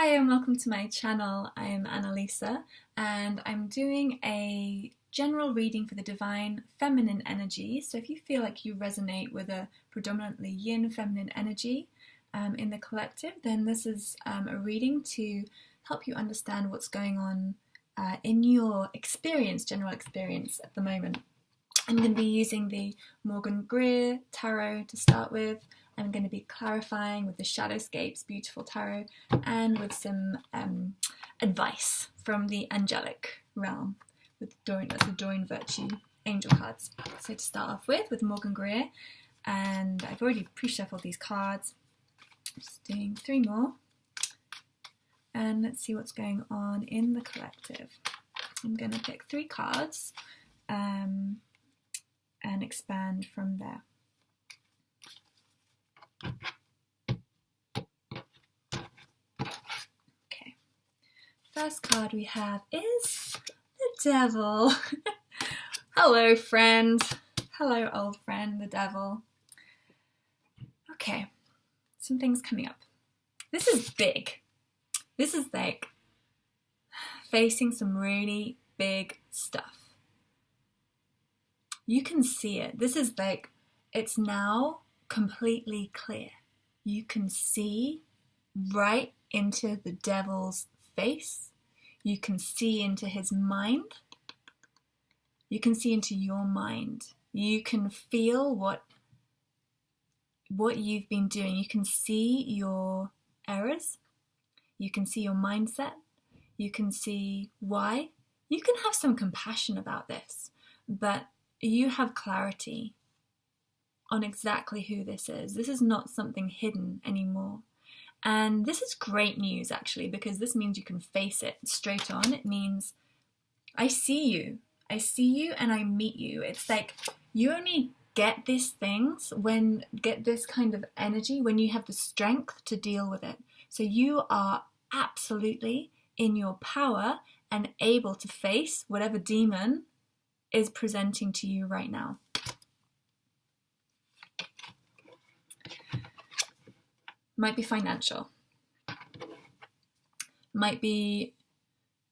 Hi and welcome to my channel. I'm Annalisa and I'm doing a general reading for the divine feminine energy. So if you feel like you resonate with a predominantly yin feminine energy in the collective, then this is a reading to help you understand what's going on in your experience, general experience at the moment. I'm going to be using the Morgan Greer Tarot to start with. I'm going to be clarifying with the Shadowscapes Beautiful Tarot and with some advice from the angelic realm with the Doreen Virtue angel cards. So to start off with Morgan Greer, and I've already pre-shuffled these cards. I'm just doing 3 more. And let's see what's going on in the collective. I'm going to pick 3 cards and expand from there. Okay, first card we have is the Devil. Hello, friend. Hello, old friend, the Devil. Okay, some things coming up. This is big. This is like facing some really big stuff. You can see it. This is like, it's now completely clear. You can see right into the devil's face. You can see into his mind. You can see into your mind. You can feel what you've been doing. You can see your errors. You can see your mindset. You can see why. You can have some compassion about this, but you have clarity on exactly who this is. This is not something hidden anymore. And this is great news, actually, because this means you can face it straight on. It means, I see you. I see you and I meet you. It's like you only get these things get this kind of energy when you have the strength to deal with it. So you are absolutely in your power and able to face whatever demon is presenting to you right now. Might be financial. Might be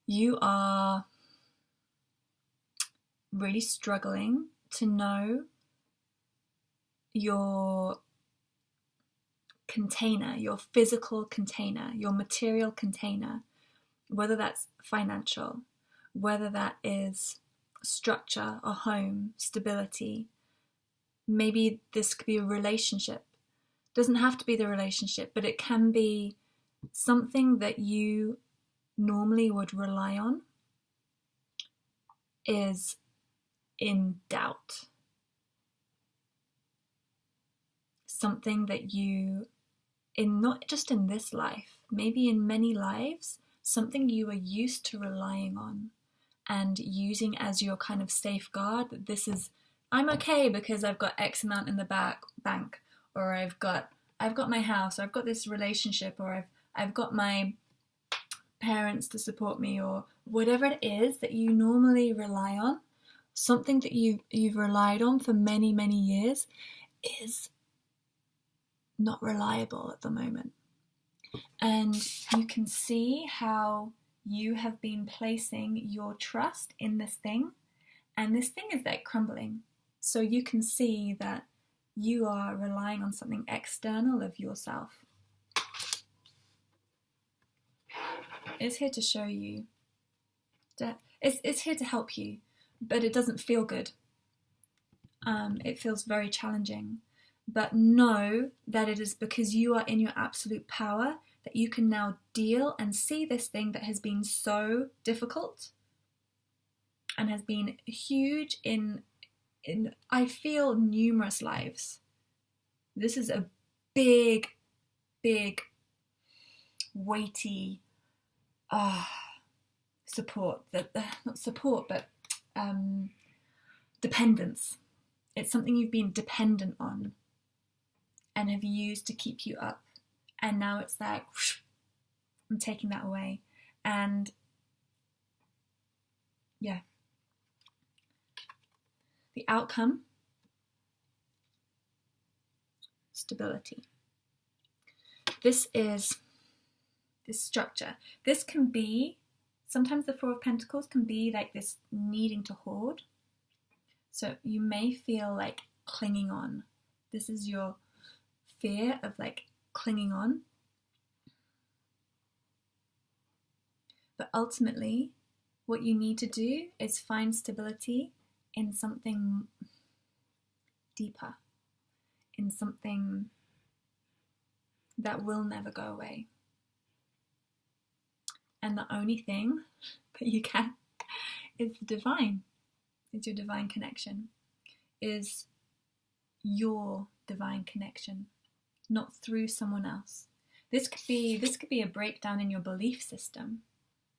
you are really struggling to know your container, your physical container, your material container, whether that's financial, whether that is structure, a home, stability. Maybe this could be a relationship. Doesn't have to be the relationship, but it can be something that you normally would rely on is in doubt. Something that you, not just in this life, maybe in many lives, something you are used to relying on and using as your kind of safeguard, that this is, I'm okay because I've got X amount in the bank, or I've got my house, or I've got this relationship, or I've got my parents to support me, or whatever it is that you normally rely on, something that you've relied on for many, many years is not reliable at the moment. And you can see how you have been placing your trust in this thing, and this thing is like crumbling. So you can see that you are relying on something external of yourself. It's here to show you that it's here to help you, but it doesn't feel good. It feels very challenging. But know that it is because you are in your absolute power that you can now deal and see this thing that has been so difficult and has been huge in I feel numerous lives. This is a big, big, weighty support, not support, but dependence. It's something you've been dependent on and have used to keep you up. And now it's like, whoosh, I'm taking that away. And yeah. The outcome, stability. This is this structure. This can be, sometimes the Four of Pentacles can be like this needing to hoard. So you may feel like clinging on. This is your fear of like clinging on. But ultimately, what you need to do is find stability in something deeper, in something that will never go away. And the only thing that you can is the divine, is your divine connection, is your divine connection, not through someone else. This could be a breakdown in your belief system,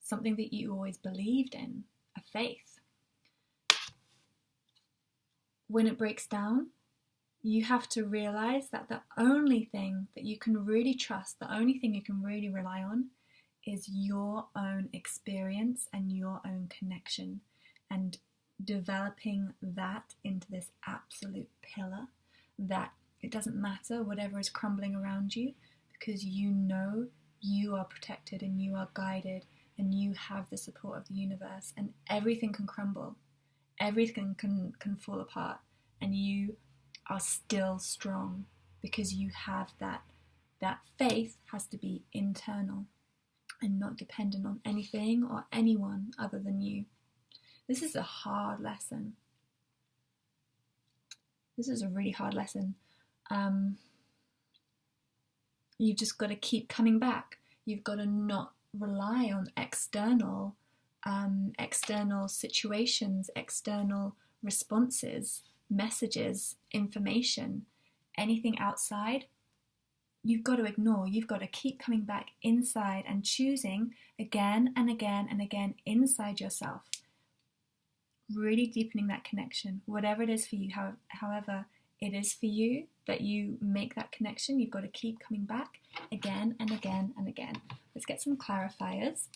something that you always believed in, a faith. When it breaks down, you have to realize that the only thing that you can really trust, the only thing you can really rely on, is your own experience and your own connection, and developing that into this absolute pillar that it doesn't matter whatever is crumbling around you, because you know you are protected and you are guided and you have the support of the universe, and everything can crumble, everything can fall apart, and you are still strong because you have that faith has to be internal and not dependent on anything or anyone other than you. This is a hard lesson. This is a really hard lesson. You've just got to keep coming back. You've got to not rely on external situations, external responses, messages, information, anything outside. You've got to ignore. You've got to keep coming back inside and choosing again and again and again inside yourself. Really deepening that connection, whatever it is for you, however it is for you that you make that connection, you've got to keep coming back again and again and again. Let's get some clarifiers.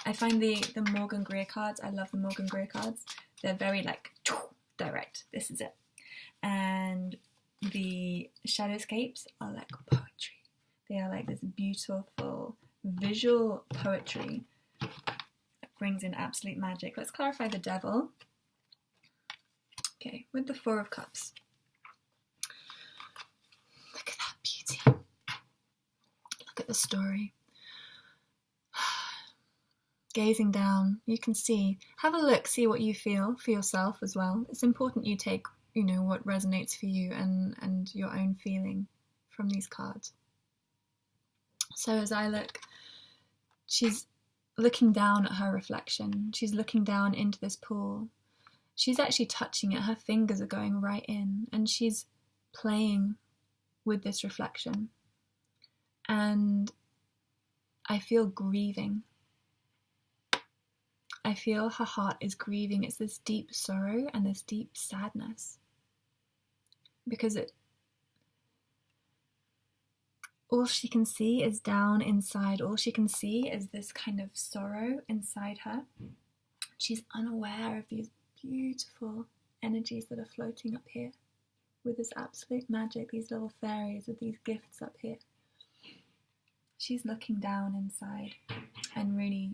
I find the Morgan Greer cards, I love the Morgan Greer cards. They're very like direct, this is it. And the Shadowscapes are like poetry. They are like this beautiful visual poetry that brings in absolute magic. Let's clarify the Devil. Okay, with the Four of Cups. Look at that beauty. Look at the story. Gazing down, you can see, have a look, see what you feel for yourself as well. It's important you take, what resonates for you and your own feeling from these cards. So as I look, she's looking down at her reflection. She's looking down into this pool. She's actually touching it. Her fingers are going right in, and she's playing with this reflection. And I feel grieving. I feel her heart is grieving. It's this deep sorrow and this deep sadness. Because all she can see is down inside. All she can see is this kind of sorrow inside her. She's unaware of these beautiful energies that are floating up here with this absolute magic, these little fairies with these gifts up here. She's looking down inside and really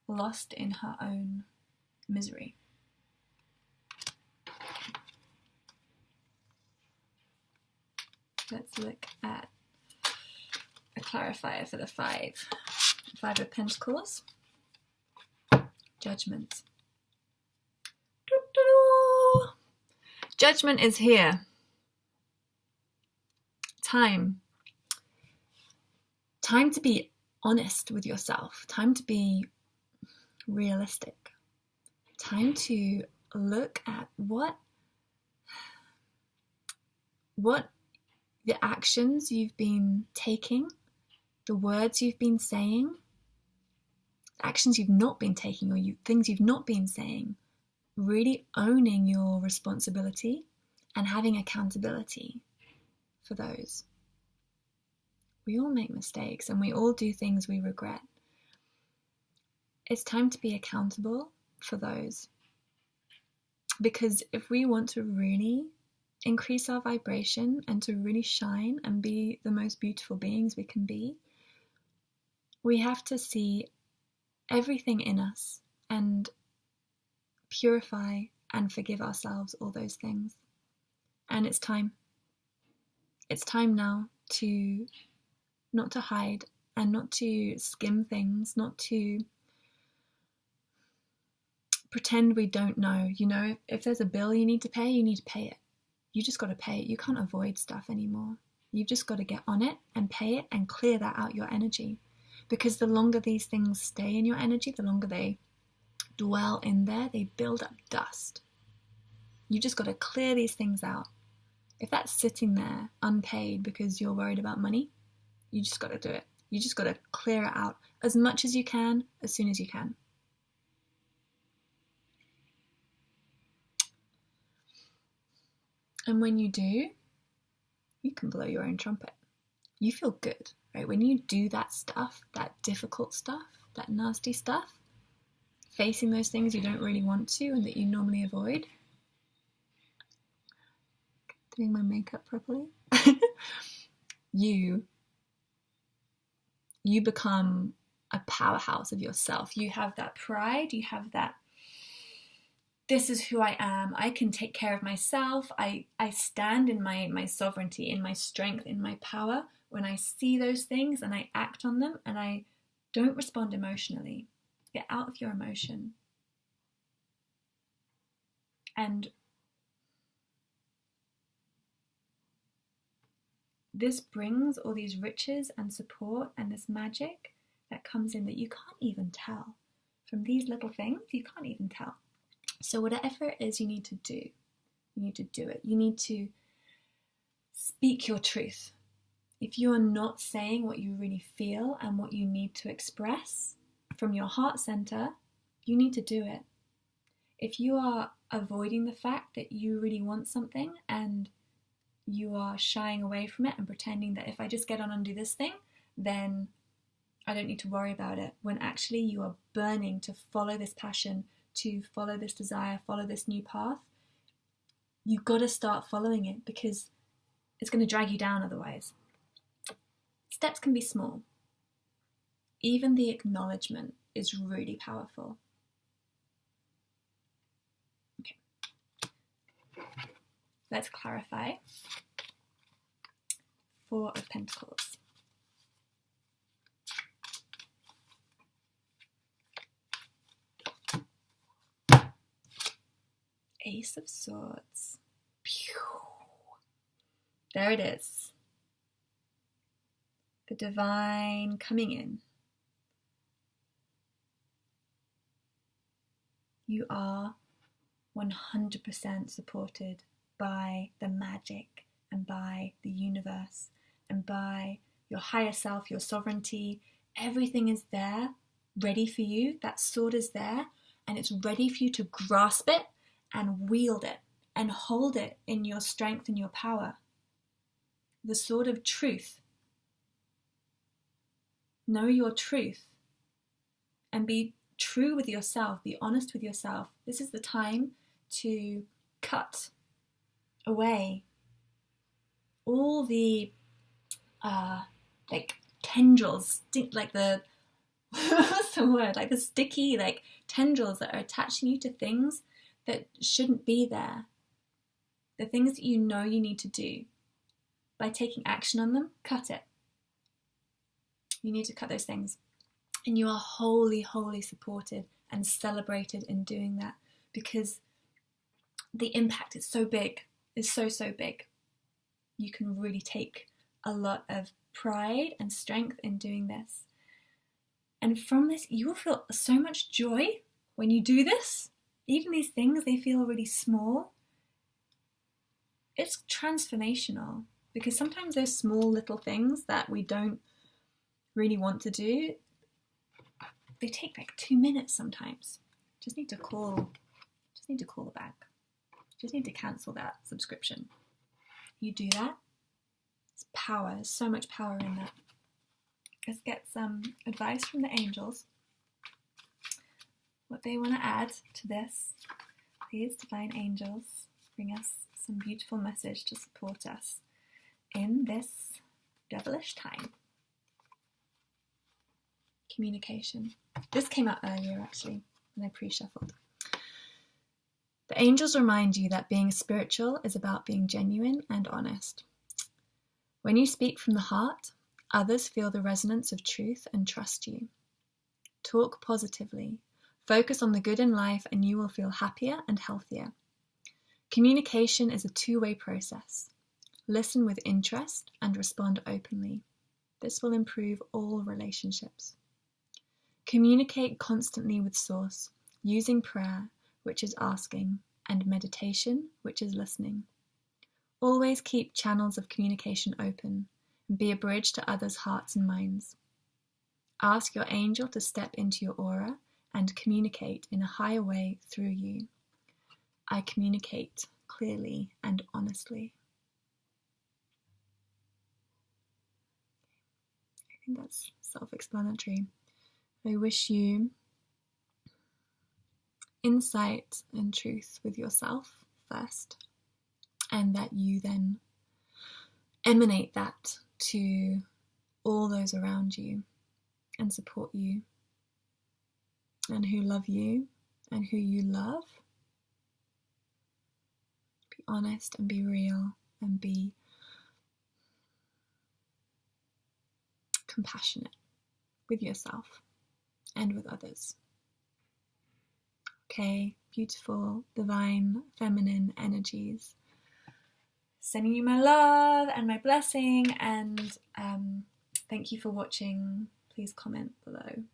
lost in her own misery. Let's look at a clarifier for the Five of Pentacles. Judgment. Judgment is here. Time to be honest with yourself. Time to be realistic. Time to look at what the actions you've been taking, the words you've been saying, actions you've not been taking, or things you've not been saying. Really owning your responsibility and having accountability for those. We all make mistakes and we all do things we regret. It's time to be accountable for those. Because if we want to really increase our vibration and to really shine and be the most beautiful beings we can be, we have to see everything in us and purify and forgive ourselves all those things. And it's time. It's time now to not to hide and not to skim things, not to pretend we don't know. You know, if there's a bill you need to pay, you need to pay it. You just got to pay it. You can't avoid stuff anymore. You've just got to get on it and pay it and clear that out your energy. Because the longer these things stay in your energy, the longer they dwell in there, they build up dust. You just got to clear these things out. If that's sitting there unpaid because you're worried about money, you just got to do it. You just got to clear it out as much as you can, as soon as you can. And when you do, you can blow your own trumpet. You feel good, right? When you do that stuff, that difficult stuff, that nasty stuff, facing those things you don't really want to and that you normally avoid. Doing my makeup properly. You become a powerhouse of yourself. You have that pride, you have that, this is who I am. I can take care of myself. I stand in my sovereignty, in my strength, in my power when I see those things and I act on them and I don't respond emotionally. Get out of your emotion. And this brings all these riches and support and this magic that comes in that you can't even tell. From these little things, you can't even tell. So whatever it is you need to do, you need to do it. You need to speak your truth. If you are not saying what you really feel and what you need to express from your heart center, you need to do it. If you are avoiding the fact that you really want something and you are shying away from it and pretending that if I just get on and do this thing, then I don't need to worry about it, when actually you are burning to follow this passion, to follow this desire, follow this new path, you've got to start following it because it's going to drag you down otherwise. Steps can be small. Even the acknowledgement is really powerful. Okay. Let's clarify. 4 of Pentacles. Ace of Swords. Pew. There it is. The divine coming in. You are 100% supported by the magic and by the universe and by your higher self, your sovereignty. Everything is there, ready for you. That sword is there and it's ready for you to grasp it and wield it and hold it in your strength and your power. The sword of truth. Know your truth and be true with yourself, be honest with yourself. This is the time to cut away all the like tendrils, like the what's the word? Like the sticky like tendrils that are attaching you to things that shouldn't be there. The things that you know you need to do. By taking action on them, cut it. You need to cut those things. And you are wholly, wholly supported and celebrated in doing that because the impact is so big. It's so, so big. You can really take a lot of pride and strength in doing this. And from this, you will feel so much joy when you do this. Even these things, they feel really small. It's transformational because sometimes those small little things that we don't really want to do, they take like 2 minutes sometimes. Just need to call the bank. Just need to cancel that subscription. You do that, it's power. There's so much power in that. Let's get some advice from the angels. What they want to add to this. Please, divine angels, bring us some beautiful message to support us in this devilish time. Communication. This came out earlier actually, and I pre-shuffled. The angels remind you that being spiritual is about being genuine and honest. When you speak from the heart, others feel the resonance of truth and trust you. Talk positively. Focus on the good in life and you will feel happier and healthier. Communication is a two-way process. Listen with interest and respond openly. This will improve all relationships. Communicate constantly with Source, using prayer, which is asking, and meditation, which is listening. Always keep channels of communication open and be a bridge to others' hearts and minds. Ask your angel to step into your aura and communicate in a higher way through you. I communicate clearly and honestly. I think that's self-explanatory. I wish you insight and truth with yourself first, and that you then emanate that to all those around you and support you and who love you and who you love. Be honest and be real and be compassionate with yourself and with others. Okay, beautiful, divine, feminine energies. Sending you my love and my blessing, and thank you for watching. Please comment below.